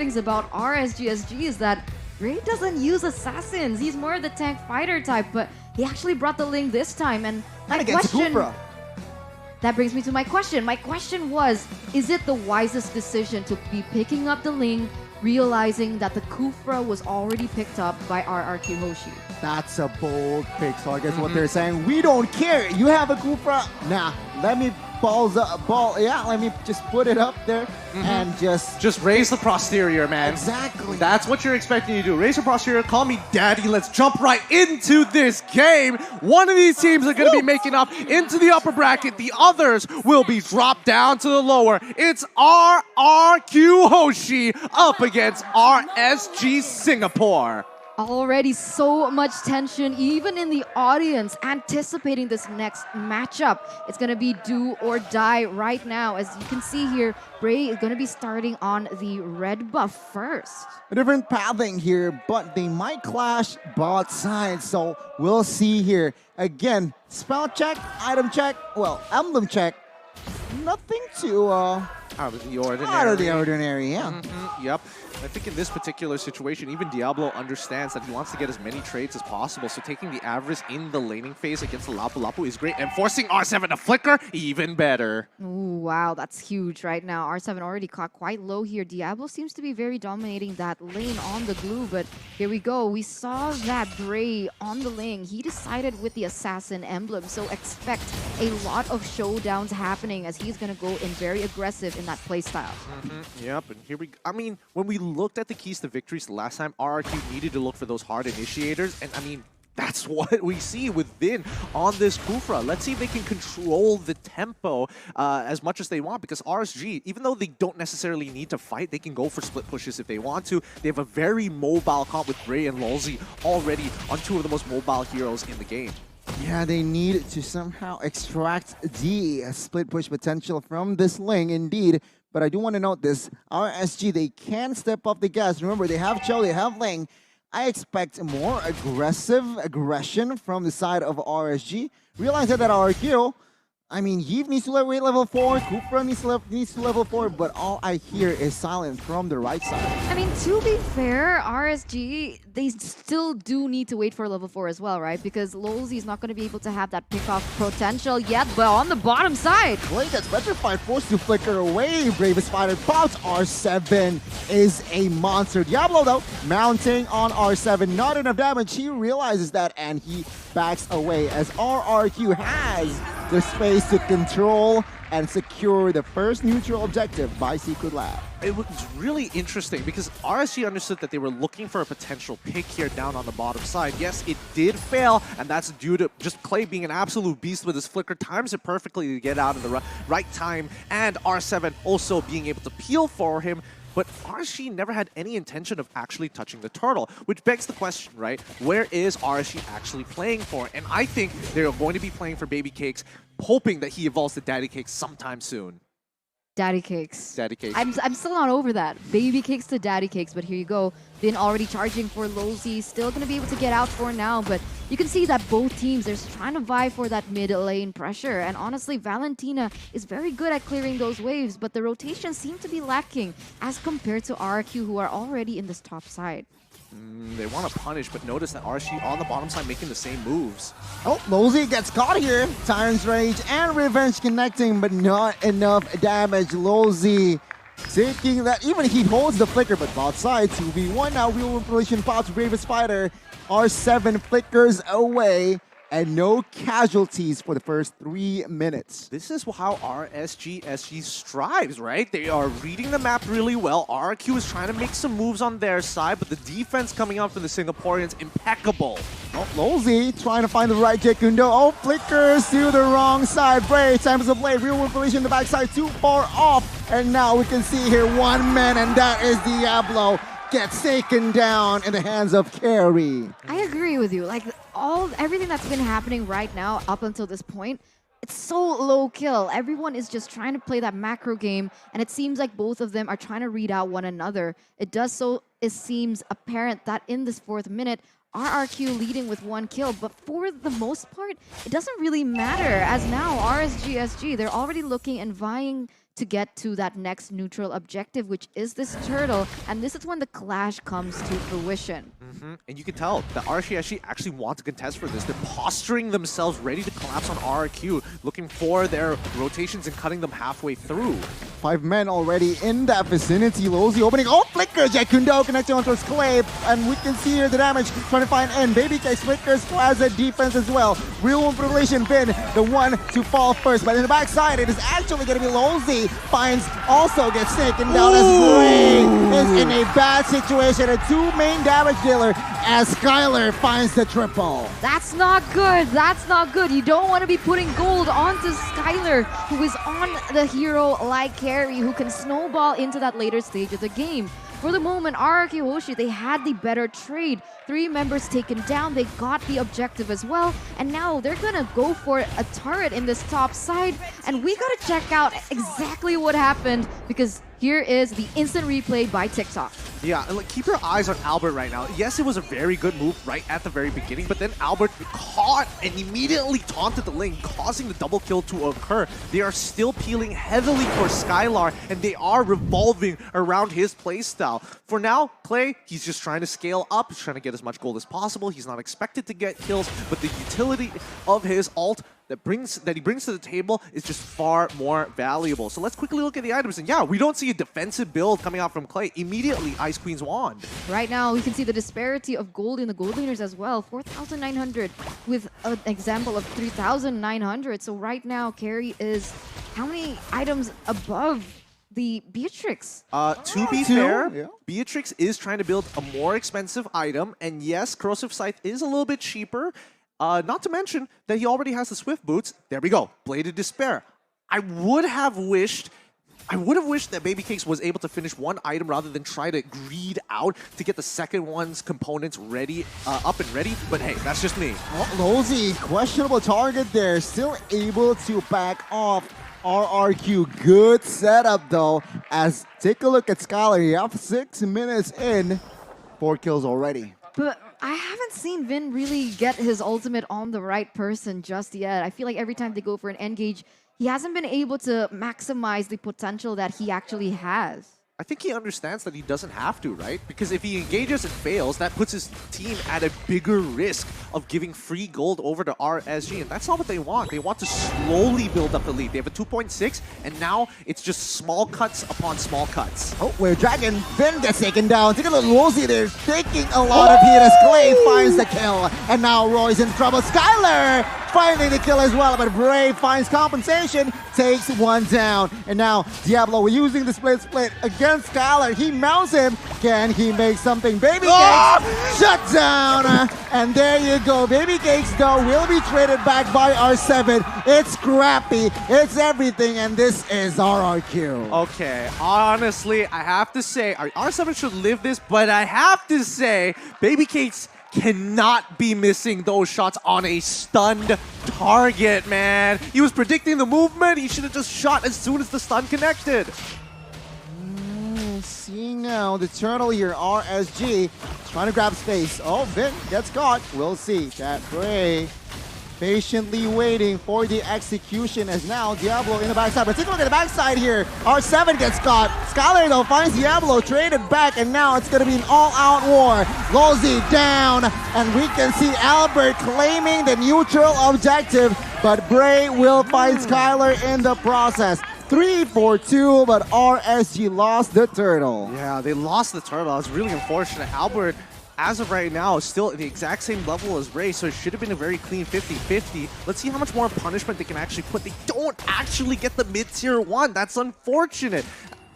things about RSGSG is that Ray doesn't use assassins. He's more of the tank fighter type, but he actually brought the Ling this time. And my question, that brings me to my question. My question was, is it the wisest decision to be picking up the Ling, realizing that the Kufra was already picked up by RRQ Hoshi? That's a bold pick. So I guess what they're saying, we don't care. You have a Kufra. Nah, let me let me just put it up there and just raise the posterior, man. Exactly. That's what you're expecting to do. Raise the posterior, call me daddy. Let's jump right into this game. One of these teams are going to be making up into the upper bracket. The others will be dropped down to the lower. It's RRQ Hoshi up against RSG Singapore. Already so much tension, even in the audience, anticipating this next matchup. It's going to be do or die right now. As you can see here, Bray is going to be starting on the red buff first. A different pathing here, but they might clash both sides. So we'll see here. Again, spell check, item check, well, emblem check. Nothing too out of the ordinary. Out of the ordinary, yeah. Yep. I think in this particular situation, even Diablo understands that he wants to get as many trades as possible. So taking the Avarice in the laning phase against the Lapu Lapu is great. And forcing R7 to flicker, even better. Ooh, wow, that's huge right now. R7 already caught quite low here. Diablo seems to be very dominating that lane on the glue. But here we go. We saw that Bray on the lane. He decided with the Assassin emblem. So expect a lot of showdowns happening as he's going to go in very aggressive in that playstyle. Yep, and here we go. I mean, when we looked at the keys to victories the last time, RRQ needed to look for those hard initiators, and I mean, that's what we see within on this Kufra. Let's see if they can control the tempo as much as they want, because RSG, even though they don't necessarily need to fight, they can go for split pushes if they want to. They have a very mobile comp with Bray and Lolzy already on two of the most mobile heroes in the game. Yeah, they need to somehow extract the split push potential from this Ling, indeed. But I do want to note this, RSG, they can step up the gas. Remember, they have Cho, they have Ling. I expect more aggression from the side of RSG. Realize that RRQ, I mean, Yves needs to wait level 4, Kufra needs to level 4, but all I hear is silence from the right side. I mean, to be fair, RSG, they still do need to wait for level 4 as well, right? Because Lolzy is not going to be able to have that pick-off potential yet, but on the bottom side. Blade gets petrified, forced to flicker away. Bravest fighter pops. R7 is a monster. Diablo, though, mounting on R7. Not enough damage. He realizes that, and he backs away as RRQ has the space to control and secure the first neutral objective by Secret Lab. It was really interesting because RSG understood that they were looking for a potential pick here down on the bottom side. Yes, it did fail, and that's due to just Clay being an absolute beast with his flicker. Times it perfectly to get out in the right time, and R7 also being able to peel for him. But RSG never had any intention of actually touching the turtle, which begs the question, right? Where is RSG actually playing for? And I think they're going to be playing for Baby Cakes, hoping that he evolves to Daddy Cakes sometime soon. Daddy Cakes. Daddy Cakes. I'm still not over that. Baby Cakes to Daddy Cakes, but here you go. Been already charging for Lolzy. Still going to be able to get out for now, but you can see that both teams, they're trying to vie for that mid lane pressure. And honestly, Valentina is very good at clearing those waves, but the rotations seem to be lacking as compared to RRQ, who are already in this top side. They want to punish, but notice that RSG on the bottom side making the same moves. Oh, Lolzy gets caught here. Tyrant's Rage and Revenge connecting, but not enough damage. Lolzy taking that, even he holds the flicker, but bot side 2v1 now. Real Revelation pops Bravest Fighter. R7 flickers away, and no casualties for the first 3 minutes. This is how RSG strives, right? They are reading the map really well. RRQ is trying to make some moves on their side, but the defense coming out from the Singaporeans, impeccable. Oh, Lolzy trying to find the right Jekundo. Oh, flickers to the wrong side. Brave times the blade. Real Revelation in the backside, too far off. And now we can see here 1 man, and that is Diablo. Gets taken down in the hands of Carry. I agree with you. Like, everything that's been happening right now up until this point, it's so low kill. Everyone is just trying to play that macro game, and it seems like both of them are trying to read out one another. It seems apparent that in this 4th minute, RRQ leading with 1 kill, but for the most part, it doesn't really matter, as now RSGSG, they're already looking and vying to get to that next neutral objective, which is this turtle. And this is when the clash comes to fruition. And you can tell that RSG actually want to contest for this. They're posturing themselves ready to collapse on RRQ, looking for their rotations and cutting them halfway through. 5 men already in that vicinity. Lozy opening. Oh, flickers! Jakundo connecting onto his clay. And we can see here the damage trying to find end. Baby Cakes flickers as a defense as well. Real Revelation been the one to fall first. But in the backside, it is actually going to be Lozy. Finds also gets taken down as Bray is in a bad situation. A 2 main damage dealer as Skylar finds the triple. That's not good. That's not good. You don't want to be putting gold onto Skylar, who is on the hero like carry, who can snowball into that later stage of the game. For the moment, RRQ Hoshi, they had the better trade. 3 members taken down, they got the objective as well, and now they're gonna go for a turret in this top side, and we gotta check out exactly what happened, because here is the instant replay by TikTok. Yeah, and keep your eyes on Albert right now. Yes, it was a very good move right at the very beginning, but then Albert caught and immediately taunted the lane, causing the double kill to occur. They are still peeling heavily for Skylar, and they are revolving around his playstyle. For now, Clay, he's just trying to scale up, he's trying to get as much gold as possible. He's not expected to get kills, but the utility of his ult that he brings to the table is just far more valuable. So let's quickly look at the items. And yeah, we don't see a defensive build coming out from Clay. Immediately, Ice Queen's Wand. Right now, we can see the disparity of gold in the gold leaders as well. 4,900 with an example of 3,900. So right now, Carry is how many items above the Beatrix? To be fair, Beatrix is trying to build a more expensive item. And yes, Corrosive Scythe is a little bit cheaper. Not to mention that he already has the Swift Boots. There we go. Blade of Despair. I would have wished that Baby Cakes was able to finish one item rather than try to greed out to get the second one's components ready, up and ready. But hey, that's just me. Oh, Lozy, questionable target there. Still able to back off RRQ. Good setup though. As take a look at Skylar. You have 6 minutes in. 4 kills already. But I haven't seen Vin really get his ultimate on the right person just yet. I feel like every time they go for an engage, he hasn't been able to maximize the potential that he actually has. I think he understands that he doesn't have to, right? Because if he engages and fails, that puts his team at a bigger risk of giving free gold over to RSG, and that's not what they want. They want to slowly build up the lead. They have a 2.6, and now it's just small cuts upon small cuts. Oh, where Dragon Finn gets taken down. Take a look at Lozy there, taking a lot of heat as Clay finds the kill. And now Roy's in trouble. Skylar finding the kill as well, but Brave finds compensation, takes one down. And now Diablo using the split against Skylar. He mounts him. Can he make something? Baby Cakes shut down. And there you go. Baby Cakes, though, will be traded back by R7. It's scrappy. It's everything. And this is RRQ. Okay, honestly, I have to say, R7 should live this, but I have to say, Baby Cakes cannot be missing those shots on a stunned target, man. He was predicting the movement. He should have just shot as soon as the stun connected. Seeing now the turtle here, RSG, trying to grab space. Oh, Vin gets caught. We'll see. That Bray patiently waiting for the execution as now Diablo in the backside. But take a look at the backside here. R7 gets caught. Skylar though finds Diablo, traded back, and now it's going to be an all-out war. Lozy down, and we can see Albert claiming the neutral objective, but Bray will find Skylar in the process. 3-4-2, but RSG lost the turtle. Yeah, they lost the turtle. That was really unfortunate. Albert, as of right now, is still at the exact same level as Ray, so it should have been a very clean 50-50. Let's see how much more punishment they can actually put. They don't actually get the mid-tier one. That's unfortunate.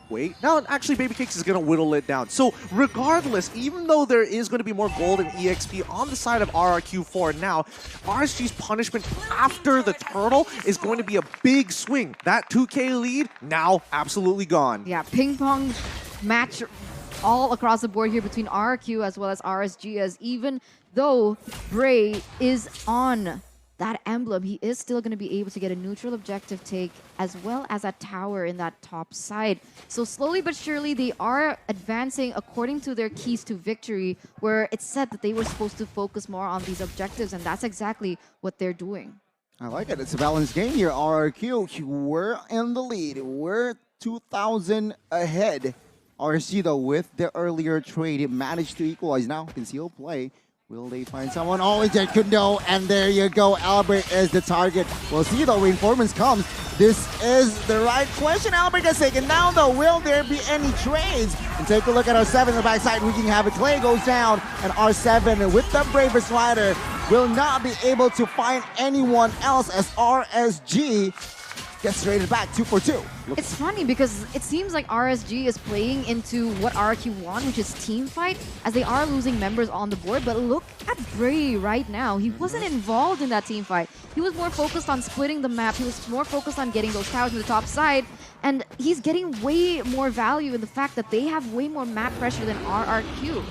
Wait, now actually Baby Cakes is going to whittle it down. So regardless, even though there is going to be more gold and EXP on the side of RRQ4 now, RSG's punishment after the turtle is going to be a big swing. That 2K lead now absolutely gone. Yeah, ping pong match all across the board here between RRQ as well as RSG, as even though Bray is on that emblem, he is still going to be able to get a neutral objective take as well as a tower in that top side. So slowly but surely, they are advancing according to their keys to victory, where it's said that they were supposed to focus more on these objectives, and that's exactly what they're doing. I like it. It's a balanced game here. RRQ, we're in the lead. We're 2,000 ahead. RSG, though, with the earlier trade, managed to equalize. Now, concealed play. Will they find someone? Oh, Jet could know, and there you go. Albert is the target. We'll see, though, reinforcements comes. This is the right question. Albert gets taken down, though. Will there be any trades? And take a look at R7 in the backside. We can have it. Clay goes down, and R7 with the bravest rider will not be able to find anyone else as RSG gets traded back 2 for 2. It's funny because it seems like RSG is playing into what RRQ want, which is team fight, as they are losing members on the board. But look at Bray right now. He wasn't involved in that team fight. He was more focused on splitting the map. He was more focused on getting those towers to the top side. And he's getting way more value in the fact that they have way more map pressure than RRQ.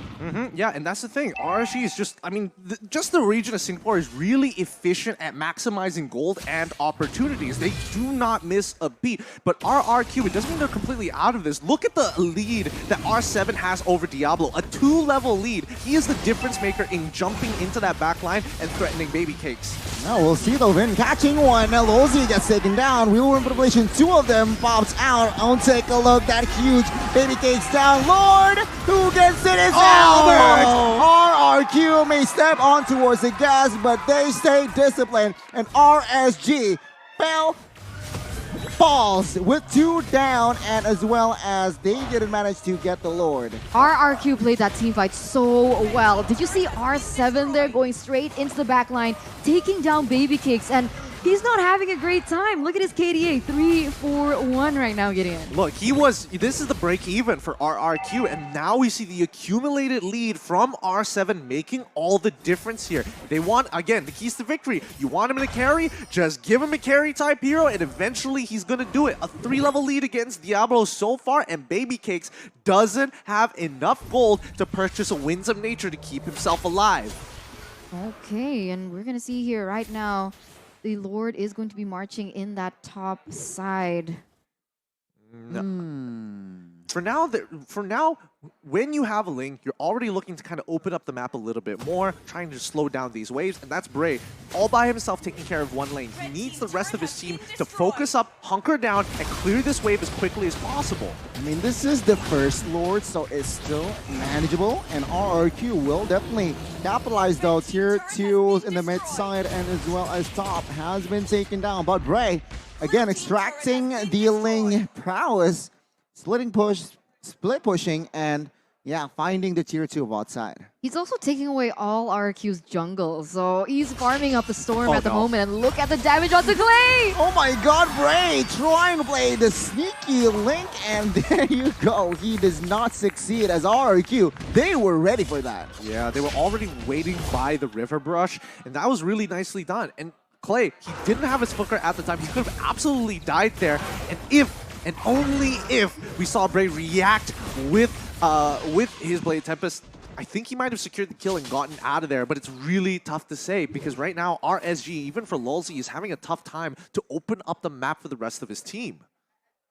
Yeah, and that's the thing. RSG is just, I mean, just the region of Singapore is really efficient at maximizing gold and opportunities. They do not miss a beat. But RRQ, it doesn't mean they're completely out of this. Look at the lead that R7 has over Diablo. A 2-level lead. He is the difference maker in jumping into that backline and threatening baby cakes. Now we'll see though, Vin catching one. Lozi gets taken down. Wheel manipulation, 2 of them pops out. I'll take a look. That huge baby cakes down. Lord, who gets it is Albert. RRQ may step on towards the gas, but they stay disciplined. And RSG falls with 2 down, and as well as they didn't manage to get the Lord. RRQ played that team fight so well. Did you see R7 there going straight into the back line, taking down baby cakes, and he's not having a great time. Look at his KDA, 3-4-1 right now, Gideon. Look, this is the break even for RRQ, and now we see the accumulated lead from R7 making all the difference here. They want, again, the keys to victory. You want him to carry, just give him a carry type hero, and eventually he's gonna do it. A 3-level lead against Diablo so far, and Baby Cakes doesn't have enough gold to purchase a Winds of Nature to keep himself alive. Okay, and we're gonna see here right now, the Lord is going to be marching in that top side. For now, when you have a Ling, you're already looking to kind of open up the map a little bit more, trying to slow down these waves, and that's Bray. All by himself taking care of one lane. He needs the rest of his team to focus up, hunker down, and clear this wave as quickly as possible. I mean, this is the first Lord, so it's still manageable, and RRQ will definitely capitalize though. Tier 2 in the mid side and as well as top has been taken down, but Bray, again, extracting the Ling prowess, splitting push, split pushing, and yeah, finding the tier 2 of outside. He's also taking away all RQ's jungle, so he's farming up the storm at the moment, and look at the damage onto Clay! Oh my god, Bray trying to play the sneaky Link, and there you go. He does not succeed as RRQ. They were ready for that. Yeah, they were already waiting by the river brush, and that was really nicely done. And Clay, he didn't have his flicker at the time. He could have absolutely died there, and if and only if we saw Bray react with his Blade Tempest, I think he might have secured the kill and gotten out of there, but it's really tough to say because right now RSG, even for Lulzy, is having a tough time to open up the map for the rest of his team.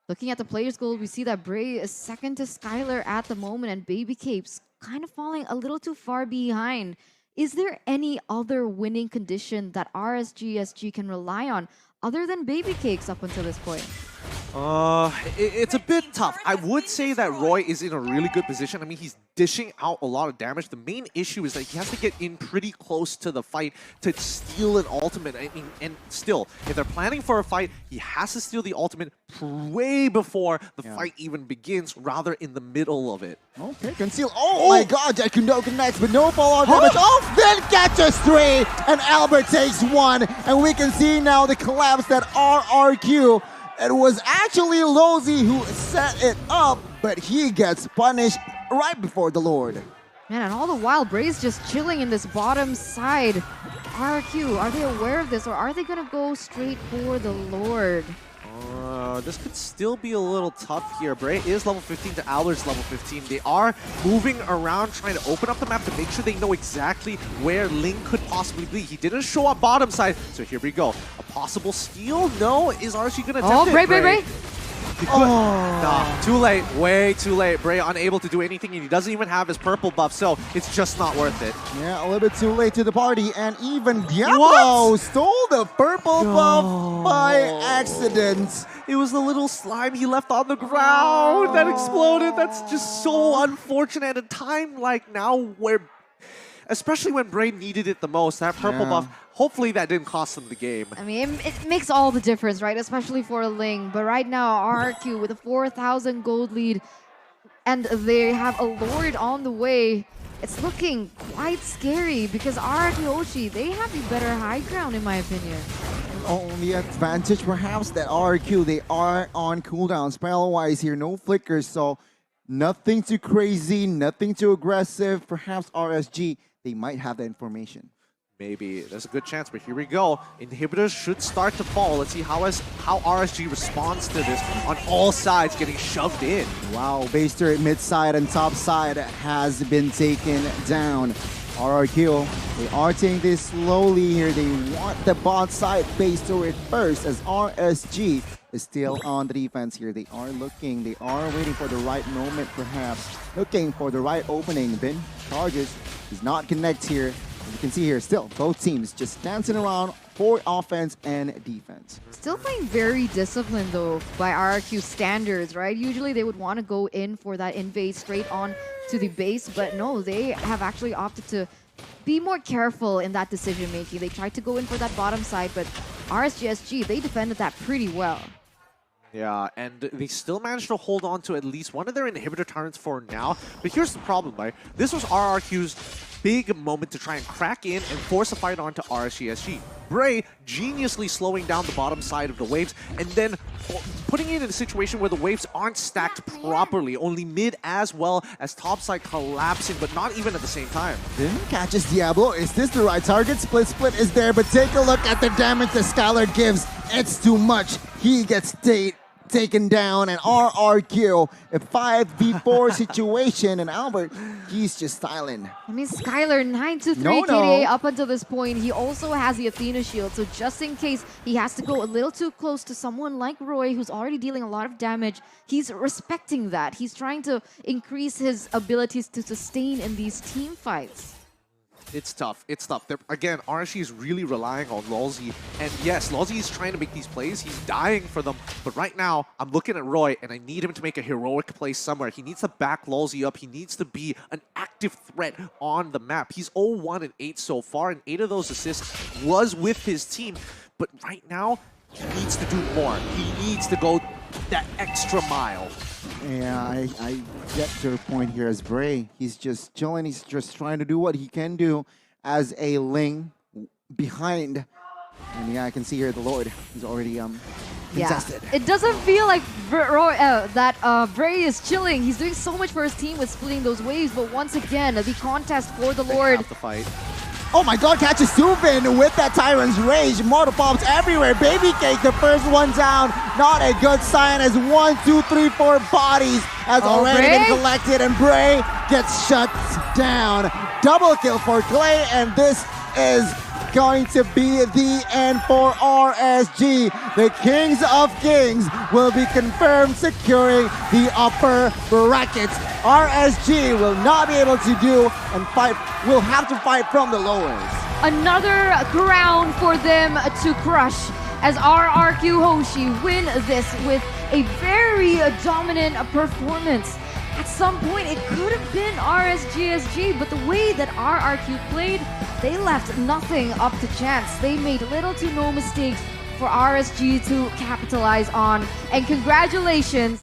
Looking at the players' goal, we see that Bray is second to Skylar at the moment, and Baby Capes kind of falling a little too far behind. Is there any other winning condition that RSG can rely on other than Baby Cakes up until this point? It's a bit tough. I would say that Roy is in a really good position. I mean, he's dishing out a lot of damage. The main issue is that he has to get in pretty close to the fight to steal an ultimate. I mean, and still, if they're planning for a fight, he has to steal the ultimate way before the fight even begins, rather in the middle of it. Okay, conceal. Oh my god, Jet Kundo connects, but no follow-up damage. Oh, then catches 3, and Albert takes 1, and we can see now the collapse that RRQ. It was actually Lozy who set it up, but he gets punished right before the Lord. Man, and all the while, Bray's just chilling in this bottom side. RRQ, are they aware of this, or are they going to go straight for the Lord? This could still be a little tough here. Bray is level 15 to Albert's level 15. They are moving around, trying to open up the map to make sure they know exactly where Ling could possibly be. He didn't show up bottom side, so here we go. A possible steal? No? Is RSG going to attempt it? Bray. Nah, too late. Way too late. Bray unable to do anything, and he doesn't even have his purple buff, so it's just not worth it. Yeah, a little bit too late to the party, and even Diablo stole the purple buff by accident. It was the little slime he left on the ground that exploded. That's just so unfortunate at a time like now where, especially when Bray needed it the most, that purple buff, hopefully that didn't cost him the game. I mean, it makes all the difference, right? Especially for a Ling. But right now, RRQ with a 4,000 gold lead, and they have a Lord on the way. It's looking quite scary because RRQ Hoshi, they have the better high ground in my opinion. Only advantage perhaps that RRQ, they are on cooldown. Spell-wise here, no flickers, so nothing too crazy, nothing too aggressive. Perhaps RSG, they might have the information. Maybe. There's a good chance, but here we go. Inhibitors should start to fall. Let's see how RSG responds to this on all sides, getting shoved in. Wow, base turret mid side and top side has been taken down. RRQ, they are taking this slowly here. They want the bot side base turret first as RSG is still on the defense here. They are looking, they are waiting for the right moment perhaps. Looking for the right opening. Then charges does not connect here. As you can see here, still, both teams just dancing around for offense and defense. Still playing very disciplined though by RRQ standards, right? Usually they would want to go in for that invade straight on to the base, but no, they have actually opted to be more careful in that decision making. They tried to go in for that bottom side, but RSG, they defended that pretty well. Yeah, and they still managed to hold on to at least one of their inhibitor turrets for now. But here's the problem, right? This was RRQ's big moment to try and crack in and force a fight onto RSG. Bray geniusly slowing down the bottom side of the waves and then putting it in a situation where the waves aren't stacked properly, only mid as well as top side collapsing, but not even at the same time. Then catches Diablo. Is this the right target? Split is there, but take a look at the damage that Skylar gives. It's too much. He gets taken down, and RRQ, a 5v4 situation, and Albert, he's just styling. I mean, Skylar, 9-3 KDA up until this point. He also has the Athena shield, so just in case he has to go a little too close to someone like Roy, who's already dealing a lot of damage, he's respecting that. He's trying to increase his abilities to sustain in these team fights. It's tough. It's tough. Again, RSG is really relying on Lolzy. And yes, Lolzy is trying to make these plays. He's dying for them. But right now, I'm looking at Roy, and I need him to make a heroic play somewhere. He needs to back Lolzy up. He needs to be an active threat on the map. He's 0-1 and 8 so far, and 8 of those assists was with his team. But right now, he needs to do more. He needs to go that extra mile. Yeah, I get your point here as Bray. He's just chilling. He's just trying to do what he can do as a Ling behind. And yeah, I can see here the Lord is already contested. Yeah. It doesn't feel like Bray is chilling. He's doing so much for his team with splitting those waves. But once again, the contest for the Lord. Have to fight. Oh my god, catches Suvin with that Tyrant's Rage. Mortal Pops everywhere. Baby Cake, the first one down. Not a good sign as 1, 2, 3, 4 bodies has already been collected, and Bray gets shut down. Double kill for Clay, and this is going to be the end for RSG. The Kings of Kings will be confirmed securing the upper brackets. RSG will not be able to do and fight, will have to fight from the lowers. Another ground for them to crush as RRQ Hoshi win this with a very dominant performance. At some point, it could have been RSGSG, but the way that RRQ played, they left nothing up to chance. They made little to no mistakes for RSG to capitalize on. And congratulations